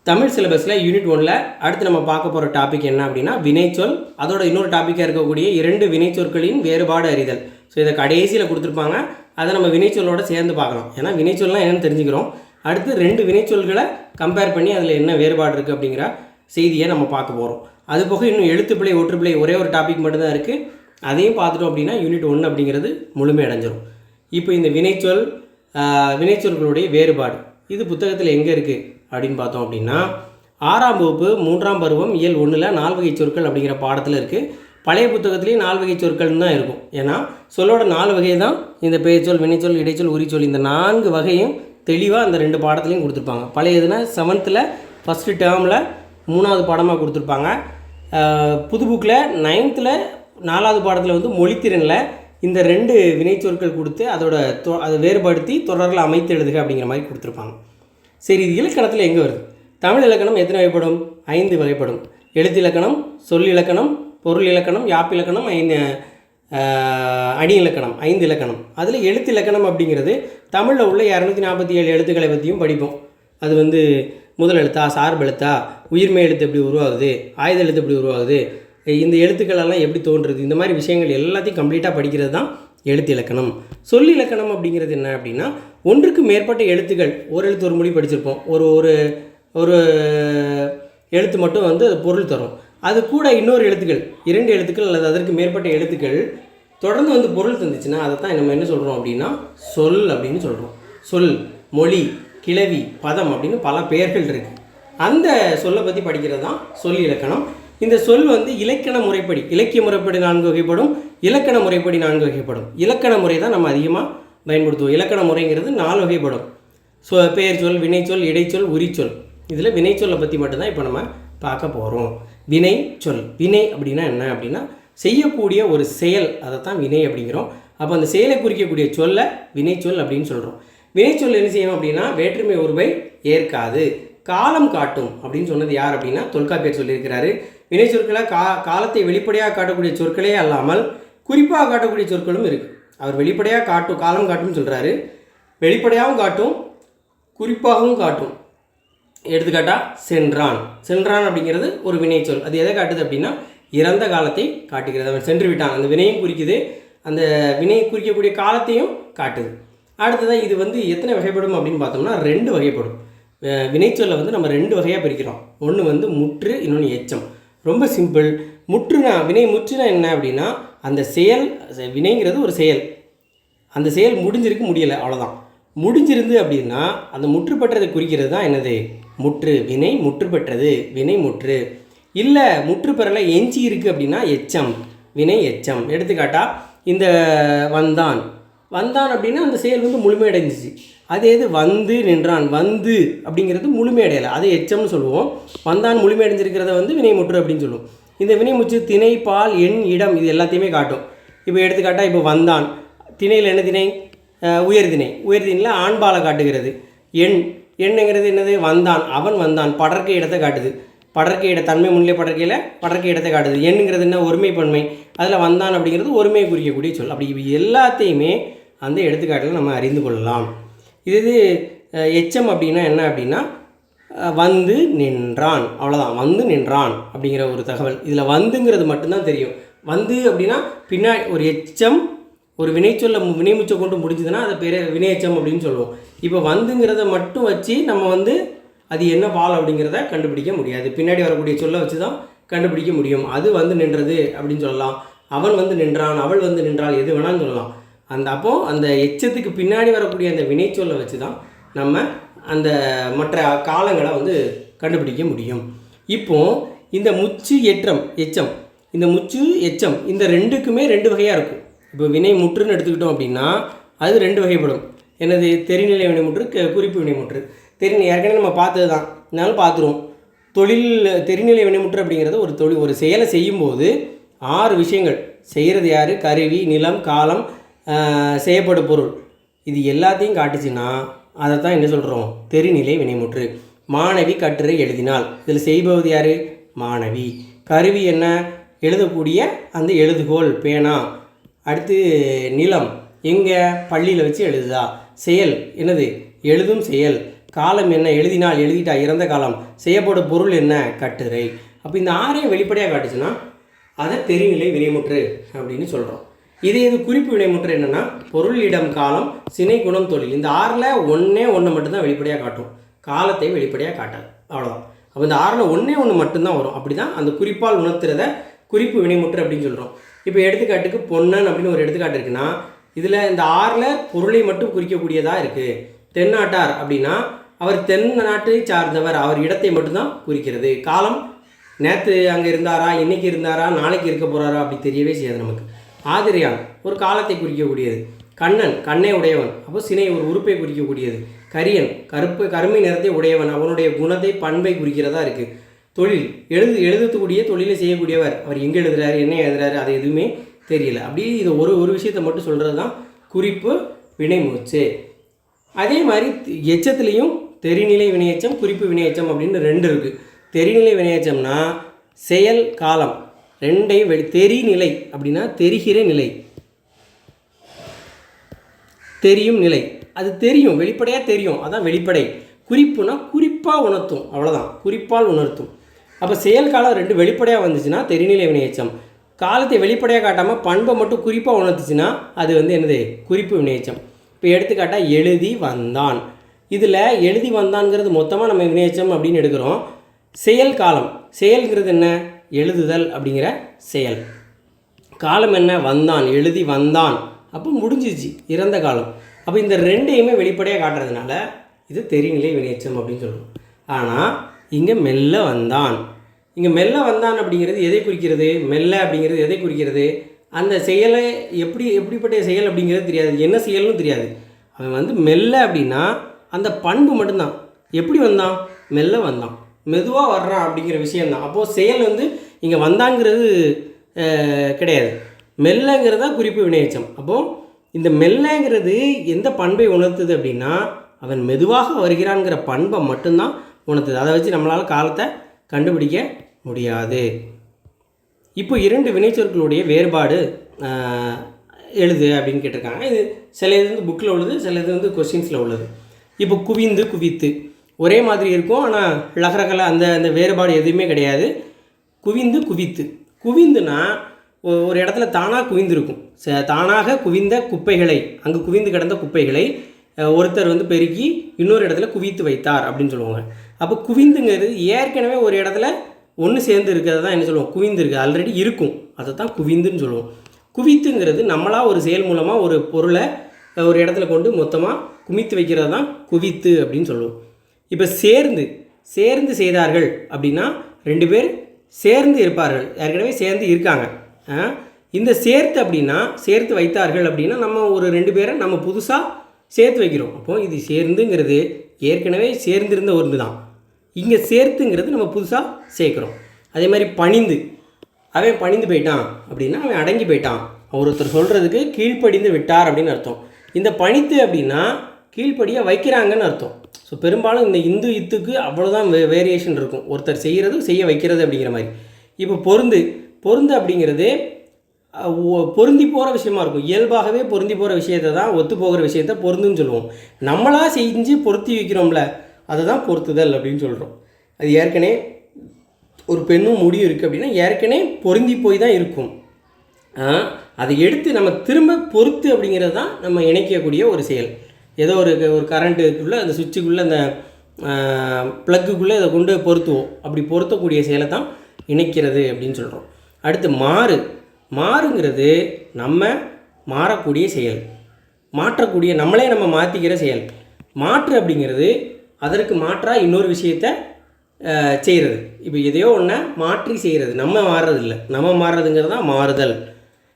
தமிழ் சிலபஸில் யூனிட் 1ல் அடுத்து நம்ம பார்க்க போகிற டாபிக் என்ன அப்படின்னா வினைச்சொல். அதோட இன்னொரு டாப்பிக்காக இருக்கக்கூடிய 2 வினைச்சொற்களின் வேறுபாடு அறிதல். ஸோ இதை கடைசியில் கொடுத்துருப்பாங்க. அதை நம்ம வினைச்சொல்லோடு சேர்ந்து பார்க்கலாம். ஏன்னா வினைச்சொல்லாம் என்னென்னு தெரிஞ்சுக்கிறோம். அடுத்து 2 வினைச்சொல்களை கம்பேர் பண்ணி அதில் என்ன வேறுபாடு இருக்குது அப்படிங்கிற செய்தியை நம்ம பார்க்க போகிறோம். அது போக இன்னும் எழுத்துப்பிழை ஒற்றுப்பிழை ஒரே ஒரு டாபிக் மட்டும்தான் இருக்குது. அதையும் பார்த்துட்டோம் அப்படின்னா யூனிட் 1 அப்படிங்கிறது முழுமை அடைஞ்சிடும். இப்போ இந்த வினைச்சொல்களுடைய வேறுபாடு இது புத்தகத்தில் எங்கே இருக்குது அப்படின்னு பார்த்தோம் அப்படின்னா 6ஆம் வகுப்பு 3ஆம் பருவம் இயல் 1ல் 4 வகை சொற்கள் அப்படிங்கிற பாடத்தில் இருக்குது. பழைய புத்தகத்துலேயும் 4 வகை சொற்கள்னு தான் இருக்கும். ஏன்னா சொல்லோட 4 வகை தான் இந்த பெயர்ச்சொல், வினைச்சொல், இடைச்சொல், உரிச்சொல். இந்த 4 வகையும் தெளிவாக அந்த 2 பாடத்துலையும் கொடுத்துருப்பாங்க. பழையதுனா 7th ஃபஸ்ட்டு டேர்மில் 3வது பாடமாக கொடுத்துருப்பாங்க. புது புக்கில் 9th 4வது பாடத்தில் வந்து மொழித்திறனில் இந்த 2 வினைச்சொற்கள் கொடுத்து அதை வேறுபடுத்தி தொடரில் அமைத்து எழுதுக அப்படிங்கிற மாதிரி கொடுத்துருப்பாங்க. சரி, இது இலக்கணத்தில் எங்கே வருது? தமிழ் இலக்கணம் எத்தனை வகைப்படும்? 5 வகைப்படும். எழுத்து இலக்கணம், சொல் இலக்கணம், பொருள் இலக்கணம், யாப்பிலக்கணம், அணி இலக்கணம், 5 இலக்கணம். அதில் எழுத்து இலக்கணம் அப்படிங்கிறது தமிழில் உள்ள 247 எழுத்துக்களை பற்றியும் படிப்போம். அது வந்து முதல் எழுத்தா, சார்பு எழுத்தா, உயிர்மை எழுத்து எப்படி உருவாகுது, ஆயுத எழுத்து எப்படி உருவாகுது, இந்த எழுத்துக்களெல்லாம் எப்படி தோன்றுறது, இந்த மாதிரி விஷயங்கள் எல்லாத்தையும் கம்ப்ளீட்டாக படிக்கிறது தான் எழுத்து இலக்கணம். சொல் இலக்கணம் அப்படிங்கிறது என்ன அப்படின்னா ஒன்றுக்கு மேற்பட்ட எழுத்துக்கள், ஒரு எழுத்து ஒரு மொழி படிச்சிருப்போம். ஒரு எழுத்து மட்டும் வந்து அது பொருள் தரும். அது கூட இன்னொரு எழுத்துக்கள், 2 எழுத்துக்கள் அல்லது அதற்கு மேற்பட்ட எழுத்துக்கள் தொடர்ந்து வந்து பொருள் தந்துச்சுன்னா அதை தான் நம்ம என்ன சொல்கிறோம் அப்படின்னா சொல் அப்படின்னு சொல்கிறோம். சொல், மொழி, கிளவி, பதம் அப்படின்னு பல பெயர்கள் இருக்குது. அந்த சொல்லை பற்றி படிக்கிறது தான் சொல் இலக்கணம். இந்த சொல் வந்து இலக்கண முறைப்படி, இலக்கிய முறைப்படி 4 வகைப்படும், இலக்கண முறைப்படி 4 வகைப்படும். இலக்கண முறை தான் நம்ம அதிகமாக பயன்படுத்துவோம். இலக்கண முறைங்கிறது 4 வகைப்படும். பெயர் சொல், வினைச்சொல், இடைச்சொல், உரிச்சொல். இதில் வினைச்சொல்லை பற்றி மட்டும்தான் இப்போ நம்ம பார்க்க போகிறோம். வினைச்சொல், வினை அப்படின்னா என்ன அப்படின்னா செய்யக்கூடிய ஒரு செயல், அதை தான் வினை அப்படிங்கிறோம். அப்போ அந்த செயலை குறிக்கக்கூடிய சொல்லை வினைச்சொல் அப்படின்னு சொல்கிறோம். வினைச்சொல் என்ன செய்யும் அப்படின்னா வேற்றுமை உருவை ஏற்காது, காலம் காட்டும் அப்படின்னு சொன்னது யார் அப்படின்னா தொல்காப்பியர் சொல்லியிருக்கிறாரு. வினைச்சொற்களை காலத்தை வெளிப்படையாக காட்டக்கூடிய சொற்களே அல்லாமல் குறிப்பாக காட்டக்கூடிய சொற்களும் இருக்குது. அவர் வெளிப்படையாக காலம் காட்டும்னு சொல்கிறாரு. வெளிப்படையாகவும் காட்டும், குறிப்பாகவும் காட்டும். எடுத்துக்காட்டால் சென்றான். சென்றான் அப்படிங்கிறது ஒரு வினைச்சொல். அது எதை காட்டுது அப்படின்னா இறந்த காலத்தை காட்டுகிறது. அவன் சென்று விட்டான், அந்த வினையும் குறிக்குது, அந்த வினையை குறிக்கக்கூடிய காலத்தையும் காட்டுது. அடுத்ததாக இது வந்து எத்தனை வகைப்படும் அப்படின்னு பார்த்தோம்னா 2 வகைப்படும். வினைச்சொல்லை வந்து நம்ம 2 வகையாக பிரிக்கிறோம். ஒன்று வந்து முற்று, இன்னொன்று எச்சம். ரொம்ப சிம்பிள். வினை முற்றுனா என்ன அப்படின்னா அந்த செயல், வினைங்கிறது ஒரு செயல், அந்த செயல் முடிஞ்சிருக்கு, முடியலை, அவ்வளோதான். முடிஞ்சிருந்து அப்படின்னா அந்த முற்று பெற்றதை குறிக்கிறது தான் என்னது முற்று. வினை முற்று பெற்றது, வினை முற்று. இல்லை முற்று பெறலை, எஞ்சி இருக்குது அப்படின்னா எச்சம், வினை எச்சம். எடுத்துக்காட்டால் இந்த வந்தான் அப்படின்னா அந்த செயல் வந்து முழுமையடைஞ்சிச்சு. அதே இது வந்து நின்றான், வந்து அப்படிங்கிறது முழுமையடையலை, அது எச்சம்னு சொல்லுவோம். வந்தான் முழுமையடைஞ்சிருக்கிறத வந்து வினைமுற்று அப்படின்னு சொல்லுவோம். இந்த வினைமுற்று திணை, பால், எண், இடம் இது எல்லாத்தையுமே காட்டும். இப்போ எடுத்துக்காட்டால் இப்போ வந்தான், திணையில் என்ன திணை? உயர்திணை. உயர்திணையில் ஆண்பாலை காட்டுகிறது. எண்ணுங்கிறது என்னது? வந்தான், அவன் வந்தான், படர்க்கை இடத்தை காட்டுது. படர்க்கை இட தன்மை முன்னிலை படர்க்கை இடத்தை காட்டுது. எண்ணுங்கிறது என்ன? ஒருமைப்பன்மை. அதில் வந்தான் அப்படிங்கிறது ஒருமையை குறிக்கக்கூடிய சொல். அப்படி எல்லாத்தையுமே அந்த எடுத்துக்காட்டில் நம்ம அறிந்து கொள்ளலாம். இது எச்சம் அப்படின்னா என்ன அப்படின்னா வந்து நின்றான், அவ்வளோதான். வந்து நின்றான் அப்படிங்கிற ஒரு தகவல். இதில் வந்துங்கிறது மட்டும்தான் தெரியும். வந்து அப்படின்னா பின்னாடி ஒரு எச்சம், ஒரு வினைமுச்சை கொண்டு முடிஞ்சதுன்னா அதை பேர் வினையச்சம் அப்படின்னு சொல்லுவோம். இப்போ வந்துங்கிறத மட்டும் வச்சு நம்ம வந்து அது என்ன பால் அப்படிங்கிறத கண்டுபிடிக்க முடியாது. பின்னாடி வரக்கூடிய சொல்லை வச்சு தான் கண்டுபிடிக்க முடியும். அது வந்து நின்றது அப்படின்னு சொல்லலாம், அவன் வந்து நின்றான், அவள் வந்து நின்றாள், எது வேணாலும் சொல்லலாம். அப்போது அந்த எச்சத்துக்கு பின்னாடி வரக்கூடிய அந்த வினைச்சொல்லை வச்சு தான் நம்ம அந்த மற்ற காலங்களை வந்து கண்டுபிடிக்க முடியும். இப்போது இந்த முச்சு, எச்சம், இந்த முச்சு, எச்சம் இந்த 2க்குமே 2 வகையாக இருக்கும். இப்போ வினை முற்றுன்னு எடுத்துக்கிட்டோம் அப்படின்னா அது 2 வகைப்படும். என்னது? தெரிநிலை வினைமுற்று, குறிப்பு வினைமுற்று. ஏற்கனவே நம்ம பார்த்தது தான், இருந்தாலும் பார்த்துருவோம். தெரிநிலை வினைமுற்று அப்படிங்கிறது ஒரு செயலை செய்யும்போது 6 விஷயங்கள் செய்கிறது யார்? கருவி, நிலம், காலம், செய்யப்படும் பொருள், இது எல்லாத்தையும் காட்டுச்சுன்னா அதை தான் என்ன சொல்கிறோம்? தெரிநிலை வினைமுற்று. மாணவி கட்டுரை எழுதினாள், இதில் செய்பவது யார்? மாணவி. கருவி என்ன? எழுதக்கூடிய அந்த எழுதுகோல், பேனா. அடுத்து நிலம், எங்கே? பள்ளியில் வச்சு எழுதுதா. செயல் என்னது? எழுதும் செயல். காலம் என்ன, எழுதினால், எழுதிட்டா, இறந்த காலம், செய்யப்படும் பொருள் என்ன, கட்டுரை. அப்போ இந்த 6ஐயும் வெளிப்படையாக காட்டுச்சுன்னா அதை தெரிநிலை வினைமுற்று அப்படின்னு சொல்கிறோம். இது குறிப்பு வினைமுற்று என்னென்னா பொருள், இடம், காலம், சினை, குணம், தொழில். இந்த 6ல் ஒன்று மட்டும்தான் வெளிப்படையாக காட்டும், காலத்தை வெளிப்படையாக காட்டாது. அவ்வளோதான். அப்போ இந்த 6ல் ஒன்று மட்டும்தான் வரும். அப்படி தான் அந்த குறிப்பால் உணர்த்துறத குறிப்பு வினைமுற்று அப்படின்னு சொல்கிறோம். இப்போ எடுத்துக்காட்டுக்கு பொன்னன் அப்படின்னு ஒரு எடுத்துக்காட்டு இருக்குன்னா இதில் இந்த 6ல் பொருளை மட்டும் குறிக்கக்கூடியதாக இருக்குது. தென்னாட்டார் அப்படின்னா அவர் தென் நாட்டை சார்ந்தவர், அவர் இடத்தை மட்டும்தான் குறிக்கிறது. காலம் நேற்று அங்கே இருந்தாரா, இன்றைக்கி இருந்தாரா, நாளைக்கு இருக்க போகிறாரா அப்படி தெரியவே செய்யாது நமக்கு. ஆதிரையான் ஒரு காலத்தை குறிக்கக்கூடியது. கண்ணன் கண்ணை உடையவன், அப்போ சினை ஒரு உறுப்பை குறிக்கக்கூடியது. கரியன் கருமை நிறத்தை உடையவன், அவனுடைய குணத்தை பண்பை குறிக்கிறதா இருக்குது. தொழில் எழுதக்கூடிய தொழிலை செய்யக்கூடியவர், அவர் எங்கே எழுதுறாரு, என்ன எழுதுறாரு, அது எதுவுமே தெரியல. அப்படி இது ஒரு விஷயத்தை மட்டும் சொல்கிறது தான் குறிப்பு வினைமூச்சு. அதே மாதிரி எச்சத்துலேயும் தெரிநிலை வினையச்சம், குறிப்பு வினையச்சம் அப்படின்னு 2 இருக்குது. தெரிநிலை வினையச்சம்னா செயல், காலம் ரெண்டையும் தெரிநிலை அப்படின்னா தெரிகிற நிலை, தெரியும் நிலை, அது தெரியும், வெளிப்படையாக தெரியும், அதான் வெளிப்படை. குறிப்புனா குறிப்பாக உணர்த்தும், அவ்வளோதான், குறிப்பால் உணர்த்தும். அப்போ செயல், காலம் 2 வெளிப்படையாக வந்துச்சுன்னா தெரிநிலை வினையச்சம். காலத்தை வெளிப்படையாக காட்டாமல் பண்பை மட்டும் குறிப்பாக உணர்த்துச்சுன்னா அது என்னது, குறிப்பு வினையச்சம். இப்போ எடுத்துக்காட்டால் எழுதி வந்தான். இதில் எழுதி வந்தான்ங்கிறது மொத்தமாக நம்ம வினையச்சம் அப்படின்னு எடுக்கிறோம். செயல், காலம், செயல்ங்கிறது என்ன, எழுதுதல் அப்படிங்கிற செயல். காலம் என்ன, வந்தான், எழுதி வந்தான், அப்போ முடிஞ்சிச்சு, இறந்த காலம். அப்போ இந்த 2ஐயுமே வெளிப்படையாக காட்டுறதுனால இது தெரிநிலை வினையச்சம் அப்படின்னு சொல்லுவோம். ஆனால் இங்கே மெல்ல வந்தான், இங்கே மெல்ல வந்தான் அப்படிங்கிறது எதை குறிக்கிறது, மெல்ல அப்படிங்கிறது எதை குறிக்கிறது, அந்த செயலை எப்படிப்பட்ட செயல் அப்படிங்கிறது தெரியாது, என்ன செயல்னு தெரியாது. அவன் மெல்ல அப்படின்னா அந்த பண்பு மட்டும்தான். எப்படி வந்தான், மெல்ல வந்தான், மெதுவாக வர்றான் அப்படிங்கிற விஷயந்தான். அப்போது செயல் இங்கே வந்தாங்கிறது கிடையாது, மெல்லங்கிறதா குறிப்பு வினையச்சம். அப்போது இந்த மெல்லங்கிறது எந்த பண்பை உணர்த்துது அப்படின்னா அவன் மெதுவாக வருகிறான்ங்கிற பண்பை மட்டும்தான் உணர்த்துது. அதை வச்சு நம்மளால் காலத்தை கண்டுபிடிக்க முடியாது. இப்போ 2 வினைச்சொற்களுடைய வேறுபாடு எழுது அப்படின்னு கேட்டிருக்காங்க. இது சில இது புக்கில் உள்ளது, சில இது கொஸ்டின்ஸில் உள்ளது. இப்போ குவிந்து, குவித்து ஒரே மாதிரி இருக்கும், ஆனால் லகரகல அந்த வேறுபாடு எதுவுமே கிடையாது. குவிந்து, குவித்து. குவிந்துனா ஒரு இடத்துல தானாக குவிந்திருக்கும், தானாக குவிந்த குப்பைகளை, அங்கே குவிந்து கிடந்த குப்பைகளை ஒருத்தர் பெருக்கி இன்னொரு இடத்துல குவித்து வைத்தார் அப்படின்னு சொல்லுவாங்க. அப்போ குவிந்துங்கிறது ஏற்கனவே ஒரு இடத்துல ஒன்று சேர்ந்து இருக்கிறது தான் என்ன சொல்லுவோம், குவிந்து இருக்குது, ஆல்ரெடி இருக்கும், அதை தான் குவிந்துன்னு சொல்லுவோம். குவித்துங்கிறது நம்மளாக ஒரு செயல் மூலமாக ஒரு பொருளை ஒரு இடத்துல கொண்டு மொத்தமாக குமித்து வைக்கிறது தான் குவித்து அப்படின்னு சொல்லுவோம். இப்போ சேர்ந்து செய்தார்கள் அப்படின்னா 2 பேர் சேர்ந்து இருப்பார்கள், ஏற்கனவே சேர்ந்து இருக்காங்க. இந்த சேர்த்து அப்படின்னா சேர்த்து வைத்தார்கள் அப்படின்னா நம்ம ஒரு 2 பேரை நம்ம புதுசாக சேர்த்து வைக்கிறோம். அப்போது இது சேர்ந்துங்கிறது ஏற்கனவே சேர்ந்திருந்த ஒன்று தான், இங்கே சேர்த்துங்கிறது நம்ம புதுசாக சேர்க்குறோம். அதே மாதிரி பணிந்து, அவன் பணிந்து போயிட்டான் அப்படின்னா அவன் அடங்கி போயிட்டான், ஒருத்தர் சொல்கிறதுக்கு கீழ்ப்படிந்து விட்டார் அப்படின்னு அர்த்தம். இந்த பணித்து அப்படின்னா கீழ்ப்படியாக வைக்கிறாங்கன்னு அர்த்தம். ஸோ பெரும்பாலும் இந்த இந்து இத்துக்கு அவ்வளோதான் வேரியேஷன் இருக்கும், ஒருத்தர் செய்கிறது செய்ய வைக்கிறது அப்படிங்கிற மாதிரி. இப்போ பொருந்து அப்படிங்கிறது பொருந்தி போகிற விஷயமா இருக்கும், இயல்பாகவே பொருந்தி போகிற விஷயத்தை தான், ஒத்து போகிற விஷயத்தை பொருந்துன்னு சொல்லுவோம். நம்மளாக செஞ்சு பொருத்தி வைக்கிறோம்ல, அதை தான் பொருத்துதல் அப்படின்னு சொல்கிறோம். அது ஏற்கனவே ஒரு பெண்ணும் முடியும் இருக்குது அப்படின்னா ஏற்கனவே பொருந்தி போய் தான் இருக்கும், அதை எடுத்து நம்ம திரும்ப பொறுத்து அப்படிங்கிறது தான் நம்ம இணைக்கக்கூடிய ஒரு செயல். ஏதோ ஒரு கரண்ட்டுக்குள்ளே அந்த சுவிட்சுக்குள்ளே அந்த ப்ளக்குக்குள்ளே இதை கொண்டு பொருத்துவோம், அப்படி பொருத்தக்கூடிய செயலை தான் இணைக்கிறது அப்படின்னு சொல்கிறோம். அடுத்து மாறுங்கிறது நம்ம மாறக்கூடிய செயல், மாற்றக்கூடிய, நம்மளே நம்ம மாற்றிக்கிற செயல். மாற்று அப்படிங்கிறது அதற்கு மாற்றாக இன்னொரு விஷயத்தை செய்கிறது. இப்போ எதையோ ஒன்றை மாற்றி செய்கிறது, நம்ம மாறுறதில்லை, நம்ம மாறுறதுங்கிறது தான் மாறுதல்.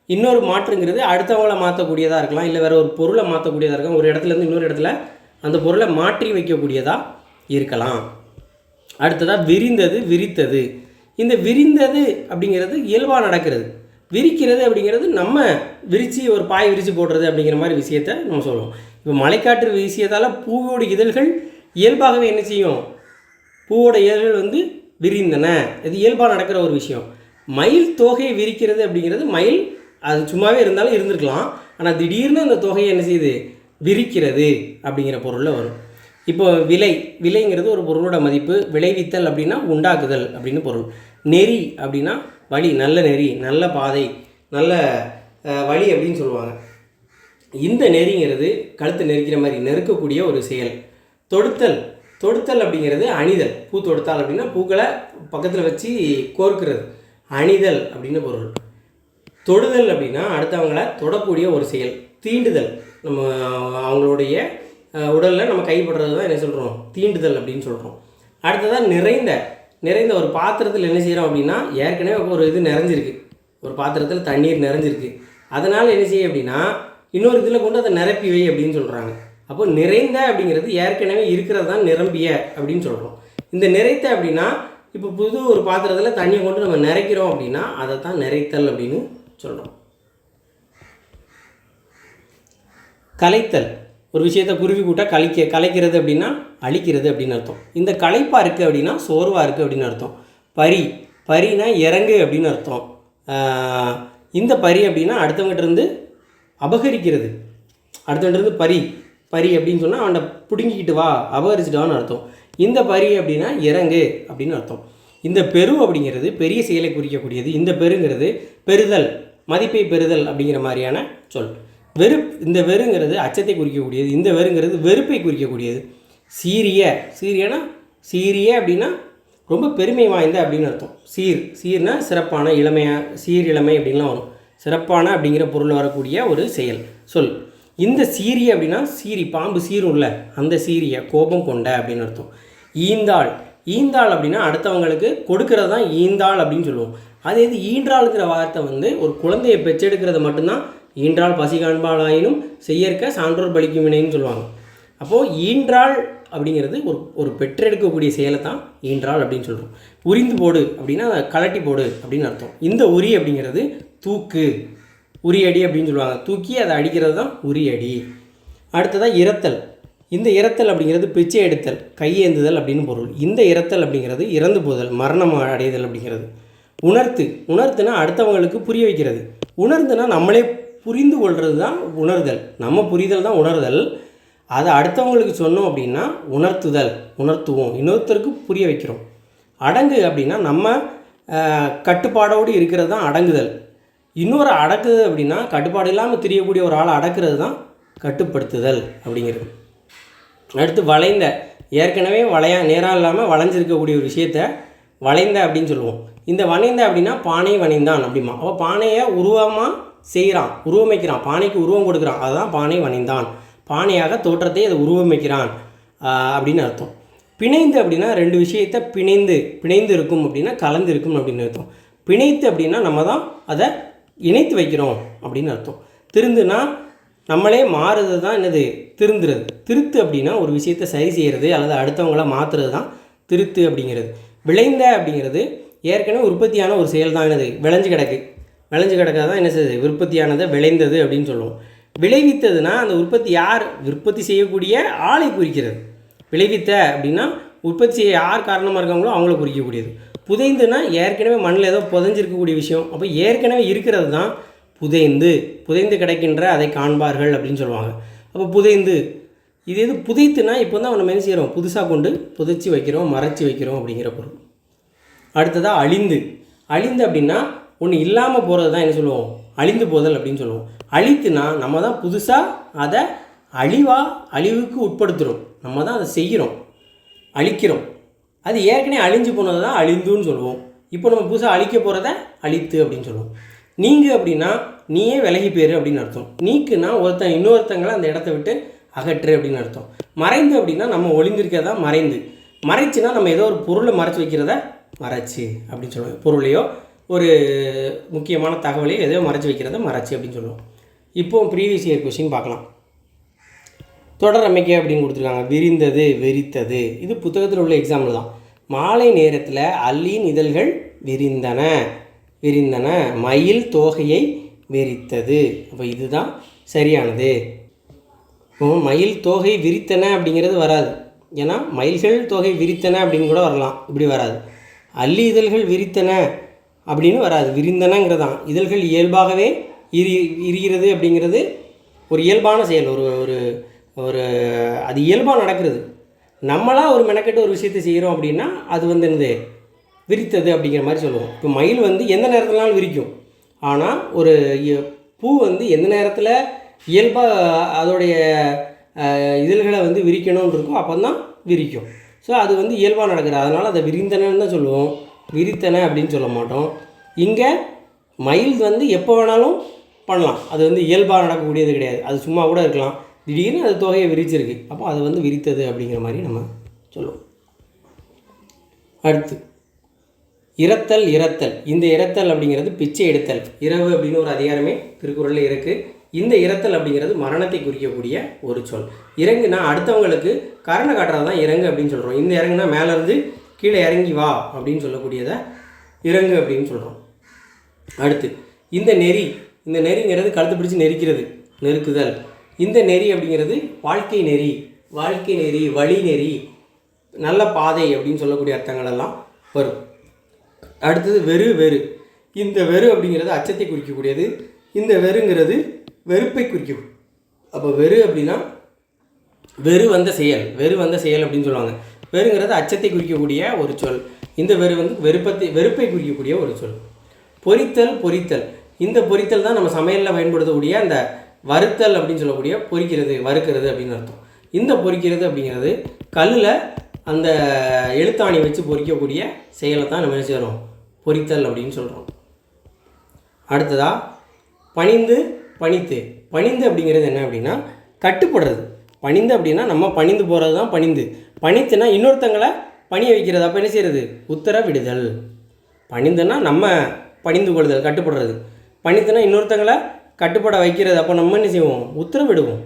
இன்னொரு மாற்றுங்கிறது அடுத்தவங்கள மாற்றக்கூடியதாக இருக்கலாம், இல்லை வேறு ஒரு பொருளை மாற்றக்கூடியதாக இருக்கலாம், ஒரு இடத்துலேருந்து இன்னொரு இடத்துல அந்த பொருளை மாற்றி வைக்கக்கூடியதாக இருக்கலாம். அடுத்ததாக விரித்தது. இந்த விரிந்தது அப்படிங்கிறது இயல்பாக நடக்கிறது, விரிக்கிறது அப்படிங்கிறது நம்ம விரித்து ஒரு பாய் விரித்து போடுறது அப்படிங்கிற மாதிரி விஷயத்தை நம்ம சொல்லுவோம். இப்போ மழைக்காற்று வீசியதால் பூவோட இதழ்கள் இயல்பாகவே என்ன செய்யும், பூவோட இதழ்கள் விரிந்தன, இது இயல்பாக நடக்கிற ஒரு விஷயம். மயில் தோகையை விரிக்கிறது அப்படிங்கிறது, மயில் அது சும்மாவே இருந்தாலும் இருந்திருக்கலாம், ஆனால் திடீர்னு அந்த தொகையை என்ன செய்யுது, விரிக்கிறது அப்படிங்கிற பொருளில் வரும். இப்போ விலைங்கிறது ஒரு பொருளோட மதிப்பு. விளைவித்தல் அப்படின்னா உண்டாக்குதல் அப்படின்னு பொருள். நெறி அப்படின்னா வழி, நல்ல நெறி, நல்ல பாதை, நல்ல வழி அப்படின்னு சொல்லுவாங்க. இந்த நெறிங்கிறது கழுத்தை நெரிக்கிற மாதிரி நெருக்கக்கூடிய ஒரு செயல். தொடுத்தல் அப்படிங்கிறது அணிதல். பூ தொடுத்தால் அப்படின்னா பூக்களை பக்கத்தில் வச்சு கோர்க்கிறது. அணிதல் அப்படின்னு பொருள். தொடுதல் அப்படின்னா அடுத்தவங்களை தொடக்கூடிய ஒரு செயல். தீண்டுதல், நம்ம அவங்களுடைய உடலில் நம்ம கைப்படுறது தான் என்ன சொல்கிறோம், தீண்டுதல் அப்படின்னு சொல்கிறோம். அடுத்ததாக நிறைந்த ஒரு பாத்திரத்தில் என்ன செய்கிறோம் அப்படின்னா, ஏற்கனவே ஒரு இது நிறைஞ்சிருக்கு, ஒரு பாத்திரத்தில் தண்ணீர் நிறைஞ்சிருக்கு, அதனால் என்ன செய்ய அப்படின்னா இன்னொரு இதில் கொண்டு அதை நிரப்பி வை அப்படின்னு சொல்கிறாங்க. அப்போ நிறைந்த அப்படிங்கிறது ஏற்கனவே இருக்கிறது தான் நிரம்பிய அப்படின்னு சொல்கிறோம். இந்த நிறைத்த அப்படின்னா இப்போ புது ஒரு பாத்திரத்தில் தண்ணியை கொண்டு நம்ம நிறைக்கிறோம் அப்படின்னா அதை தான் நிறைத்தல் அப்படின்னு சொல்கிறோம். கலைத்தல், ஒரு விஷயத்தை குருவி கூட்டால் கலைக்கிறது அப்படின்னா அழிக்கிறது அப்படின்னு அர்த்தம். இந்த களைப்பாக இருக்குது அப்படின்னா சோர்வாக இருக்குது அப்படின்னு அர்த்தம். பரினா இறங்கு அப்படின்னு அர்த்தம். இந்த பரி அப்படின்னா அடுத்தவங்கிட்ட இருந்து அபகரிக்கிறது. அடுத்தவங்கிட்ட பரி அப்படின்னு சொன்னால் அவனை பிடுங்கிக்கிட்டு வா, அபகரிச்சுட்டான்னு அர்த்தம். இந்த பரி அப்படின்னா இறங்கு அப்படின்னு அர்த்தம். இந்த பெரு அப்படிங்கிறது பெரிய செயலை குறிக்கக்கூடியது. இந்த பெருங்கிறது பெறுதல், மதிப்பை பெறுதல் அப்படிங்கிற மாதிரியான சொல். இந்த வெறுங்கிறது அச்சத்தை குறிக்கக்கூடியது. இந்த வெறுங்கிறது வெறுப்பை குறிக்கக்கூடியது. சீரிய அப்படின்னா ரொம்ப பெருமை வாய்ந்த அப்படின்னு அர்த்தம். சீர்னா சிறப்பான, இளமை அப்படின்லாம் வரும். சிறப்பான அப்படிங்கிற பொருள் வரக்கூடிய ஒரு செயல் சொல். இந்த சீரிய அப்படின்னா பாம்பு சீரும்ல, அந்த சீரிய கோபம் கொண்ட அப்படின்னு அர்த்தம். ஈந்தாள் அப்படின்னா அடுத்தவங்களுக்கு கொடுக்கறது தான் ஈந்தாள் அப்படின்னு சொல்லுவோம். அதே இது ஈன்றாளுங்கிற வார்த்தை ஒரு குழந்தையை பெற்றெடுக்கிறது மட்டும்தான் ஈன்றாள் பசி காண்பாளாயினும் செய்யற்க சான்றோர் பலிக்கும் வினைன்னு சொல்லுவாங்க. அப்போது ஈன்றாள் அப்படிங்கிறது ஒரு பெற்றெடுக்கக்கூடிய செயலை தான் ஈன்றாள் அப்படின்னு சொல்கிறோம். உரிந்து போடு அப்படின்னா கலட்டி போடு அப்படின்னு அர்த்தம். இந்த உரி அப்படிங்கிறது தூக்கு, உரியடி அப்படின்னு சொல்லுவாங்க. தூக்கி அதை அடிக்கிறது தான் உரியடி. அடுத்ததாக இரத்தல். இந்த இரத்தல் அப்படிங்கிறது பிச்சை எடுத்தல், கையேந்துதல் அப்படின்னு பொருள். இந்த இரத்தல் அப்படிங்கிறது இறந்து போதல், மரணம் அடைதல் அப்படிங்கிறது. உணர்த்துனா அடுத்தவங்களுக்கு புரிய வைக்கிறது. உணர்ந்துனா நம்மளே புரிந்து கொள்வது தான் உணர்தல். நம்ம புரிதல் தான் உணர்தல். அதை அடுத்தவங்களுக்கு சொன்னோம் அப்படின்னா உணர்த்துவோம், இன்னொருத்தருக்கு புரிய வைக்கிறோம். அடங்கு அப்படின்னா நம்ம கட்டுப்பாடோடு இருக்கிறது தான் அடங்குதல். இன்னொரு அடக்குது அப்படின்னா கட்டுப்பாடு இல்லாமல் தெரியக்கூடிய ஒரு ஆளை அடக்கிறது தான் கட்டுப்படுத்துதல் அப்படிங்கிறது. அடுத்து வளைந்த, ஏற்கனவே நேராக இல்லாமல் வளைஞ்சிருக்கக்கூடிய ஒரு விஷயத்தை வளைந்த அப்படின்னு சொல்லுவோம். இந்த வளைந்த அப்படின்னா பானை வணைந்தான் அப்படிமா. அப்போ பானையை உருவமைக்கிறான், பானைக்கு உருவம் கொடுக்குறான், அதுதான் பானை வணைந்தான். பானையாக தோற்றத்தை அதை உருவமைக்கிறான் அப்படின்னு அர்த்தம். பிணைந்து அப்படின்னா ரெண்டு விஷயத்தை பிணைந்து இருக்கும் அப்படின்னா கலந்து இருக்கும் அப்படின்னு அர்த்தம். பிணைத்து அப்படின்னா நம்ம தான் அதை இணைத்து வைக்கிறோம் அப்படின்னு அர்த்தம். திருந்துனா நம்மளே மாறுறது தான் என்னது திருந்துறது. திருத்து அப்படின்னா ஒரு விஷயத்தை சரி செய்கிறது அல்லது அடுத்தவங்கள மாற்றுறது தான் திருத்து அப்படிங்கிறது. விளைந்த அப்படிங்கிறது ஏற்கனவே உற்பத்தியான ஒரு செயல் தான். என்னது விளைஞ்சு கிடக்காது தான் என்ன செய்யுது, உற்பத்தியானதை விளைந்தது அப்படின்னு சொல்லுவோம். விளைவித்ததுன்னா அந்த உற்பத்தி செய்யக்கூடிய ஆளை குறிக்கிறது. விளைவித்த அப்படின்னா உற்பத்தி செய்ய யார் காரணமாக இருக்காங்களோ அவங்கள குறிக்கக்கூடியது. புதைந்துன்னா ஏற்கனவே மண்ணில் ஏதோ புதைஞ்சிருக்கக்கூடிய விஷயம். அப்போ ஏற்கனவே இருக்கிறது தான் புதைந்து கிடைக்கின்ற அதை காண்பார்கள் அப்படின்னு சொல்லுவாங்க. அப்போ இது புதைத்துனா இப்போ தான் நம்ம என்ன செய்கிறோம், புதுசாக கொண்டு புதைச்சி வைக்கிறோம், மறைச்சி வைக்கிறோம் அப்படிங்கிற பொருள். அடுத்ததாக அழிந்து அப்படின்னா ஒன்று இல்லாமல் போகிறது தான் என்ன சொல்லுவோம், அழிந்து போதல் அப்படின்னு சொல்லுவோம். அழித்துனா நம்ம தான் புதுசாக அதை அழிவுக்கு உட்படுத்துகிறோம், நம்ம தான் அதை செய்கிறோம், அழிக்கிறோம். அது ஏற்கனவே அழிஞ்சு போனது தான் அழிந்துன்னு சொல்லுவோம். இப்போ நம்ம புதுசாக அழிக்க போகிறத அழித்து அப்படின்னு சொல்லுவோம். நீங்கு அப்படின்னா நீயே விலகி போயிரு அப்படின்னு அர்த்தம். நீக்குன்னா இன்னொருத்தங்களை அந்த இடத்த விட்டு அகற்று அப்படின்னு அர்த்தம். மறைந்து அப்படின்னா நம்ம ஒளிந்திருக்கிறதா மறைச்சுன்னா நம்ம ஏதோ ஒரு பொருளை மறைச்சி வைக்கிறத மறைச்சி அப்படின்னு சொல்லுவோம். பொருளையோ ஒரு முக்கியமான தகவலையோ எதையோ மறைச்சி வைக்கிறத மறைச்சி அப்படின்னு சொல்லுவோம். இப்போது ப்ரீவியஸ் இயர் கொஸ்டின் பார்க்கலாம். தொடர் அமைக்கை அப்படின்னு கொடுத்துருக்காங்க. விரிந்தது, வெறித்தது. இது புத்தகத்தில் உள்ள எக்ஸாம்பிள் தான். மாலை நேரத்தில் அல்லியின் இதழ்கள் விரிந்தன, மயில் தோகையை வெறித்தது. அப்போ இதுதான் சரியானது. மயில் தோகை விரித்தன அப்படிங்கிறது வராது. ஏன்னா மயில்கள் தோகை விரித்தன அப்படின்னு கூட வரலாம், இப்படி வராது. அல்லி இதழ்கள் விரித்தன அப்படின்னு வராது, விரிந்தனங்கிறதான். இதழ்கள் இயல்பாகவே இருக்கிறது அப்படிங்கிறது ஒரு இயல்பான செயல், ஒரு ஒரு அது இயல்பாக நடக்கிறது. நம்மளாக ஒரு மெனக்கெட்டு ஒரு விஷயத்தை செய்கிறோம் அப்படின்னா அது வந்து என்னது விரித்தது அப்படிங்கிற மாதிரி சொல்லுவோம். இப்போ மயில் வந்து எந்த நேரத்துலனாலும் விரிக்கும். ஆனால் ஒரு பூ வந்து எந்த நேரத்தில் இயல்பாக அதோடைய இதழ்களை வந்து விரிக்கணும்னு இருக்கோ அப்போ தான் விரிக்கும். ஸோ அது வந்து இயல்பாக நடக்கிறது. அதனால் அதை விரிந்தனன்னு தான் சொல்லுவோம், விரித்தனை அப்படின்னு சொல்ல மாட்டோம். இங்கே மயில் வந்து எப்போ வேணாலும் பண்ணலாம். அது வந்து இயல்பாக நடக்கக்கூடியது கிடையாது. அது சும்மா கூட இருக்கலாம். திடீர்னு அது தொகையை விரிச்சிருக்கு, அப்போ அது வந்து விரித்தது அப்படிங்கிற மாதிரி நம்ம சொல்லுவோம். அடுத்து இரத்தல். இரத்தல், இந்த இரத்தல் அப்படிங்கிறது பிச்சை எடுத்தல். இரவு அப்படின்னு ஒரு அதிகாரமே திருக்குறளில் இருக்குது. இந்த இரத்தல் அப்படிங்கிறது மரணத்தை குறிக்கக்கூடிய ஒரு சொல். இறங்குனா அடுத்தவங்களுக்கு கருணை காட்டுறது தான் இறங்கு அப்படின்னு சொல்கிறோம். இந்த இறங்குனா மேலேருந்து கீழே இறங்கி வா அப்படின்னு சொல்லக்கூடியதை இறங்கு அப்படின்னு சொல்கிறோம். அடுத்து இந்த நெறி. இந்த நெறிங்கிறது கழுத்து பிடிச்சி நெரிக்கிறது, நெருக்குதல். இந்த நெறி அப்படிங்கிறது வாழ்க்கை நெறி, வாழ்க்கை நெறி, வழி நெறி, நல்ல பாதை அப்படின்னு சொல்லக்கூடிய அர்த்தங்கள் எல்லாம் வரும். அடுத்தது வெறு. வெறு, இந்த வெறு அப்படிங்கிறது அச்சத்தை குறிக்கக்கூடியது. இந்த வெறுங்கிறது வெறுப்பை குறிக்கும். அப்போ வெறு அப்படின்னா வெறு வந்த செயல், வெறு வந்த செயல் அப்படின்னு சொல்லுவாங்க. வெறுங்கிறது அச்சத்தை குறிக்கக்கூடிய ஒரு சொல். இந்த வெறு வந்து வெறுப்பை குறிக்கக்கூடிய ஒரு சொல். பொரித்தல். பொரித்தல், இந்த பொரித்தல் தான் நம்ம சமையலில் பயன்படுத்தக்கூடிய அந்த வறுத்தல் அப்படின்னு சொல்லக்கூடிய பொரிக்கிறது, வறுக்கிறது அப்படின்னு அர்த்தம். இந்த பொரிக்கிறது அப்படிங்கிறது கல்லில் அந்த எழுத்தாணி வச்சு பொரிக்கக்கூடிய செயலை தான் நம்ம என்ன செய்கிறோம், பொரித்தல் அப்படின்னு சொல்கிறோம். அடுத்ததாக பணிந்து. பணித்து. பணிந்து அப்படிங்கிறது என்ன அப்படின்னா கட்டுப்படுறது. பணிந்து அப்படின்னா நம்ம பணிந்து போகிறது தான் பணிந்து. பணித்துனா இன்னொருத்தங்களை பணிய வைக்கிறது. அப்போ என்ன செய்கிறது, உத்தரவிடுதல். பணிந்துன்னா நம்ம பணிந்து கொள்ளுதல், கட்டுப்படுறது. பணித்துனா இன்னொருத்தங்களை கட்டுப்பட வைக்கிறது. அப்போ நம்ம என்ன செய்வோம், உத்தரவிடுவோம்.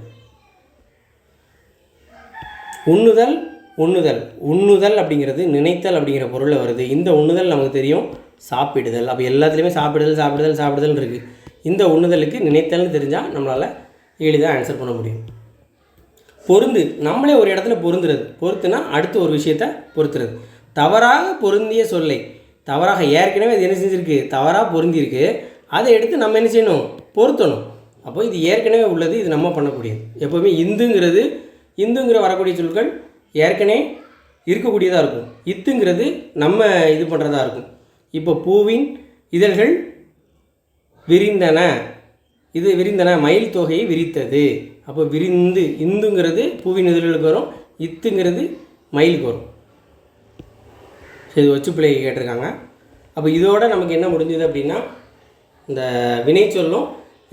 உண்ணுதல். உண்ணுதல். உண்ணுதல் அப்படிங்கிறது நினைத்தல் அப்படிங்கிற பொருளில் வருது. இந்த உண்ணுதல் நமக்கு தெரியும், சாப்பிடுதல். அப்போ எல்லாத்துலேயுமே சாப்பிடுதல் சாப்பிடுதல் சாப்பிடுதல் இருக்குது. இந்த உண்ணுதலுக்கு நினைத்தல்னு தெரிஞ்சால் நம்மளால் எளிதாக ஆன்சர் பண்ண முடியும். பொருந்து. நம்மளே ஒரு இடத்துல பொருந்துறது. பொறுத்துனா அடுத்து ஒரு விஷயத்தை பொறுத்துறது. தவறாக பொருந்திய சொல்லை, தவறாக ஏற்கனவே அது என்ன செஞ்சுருக்கு, தவறாக பொருந்திருக்கு, அதை எடுத்து நம்ம என்ன செய்யணும், பொருத்தணும். அப்போ இது ஏற்கனவே உள்ளது, இது நம்ம பண்ணக்கூடியது. எப்போவுமே இந்துங்கிற வரக்கூடிய சொற்கள் ஏற்கனவே இருக்கக்கூடியதாக இருக்கும். இத்துங்கிறது நம்ம இது பண்ணுறதா இருக்கும். இப்போ பூவின் இதழ்கள் விரிந்தன, இது விரிந்தன, மயில் தொகையை விரித்தது. அப்போ விரிந்து, இந்துங்கிறது பூவின் இதழ்களுக்கு வரும், இத்துங்கிறது மயிலுக்கு வரும். இது வச்சு பிள்ளை கேட்டிருக்காங்க. அப்போ இதோட நமக்கு என்ன முடிஞ்சது அப்படின்னா இந்த வினை சொல்லும்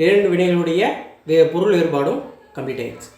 2 வினைகளுடைய பொருள் வேறுபாடும் கம்ப்ளீட் ஆகிடுச்சு.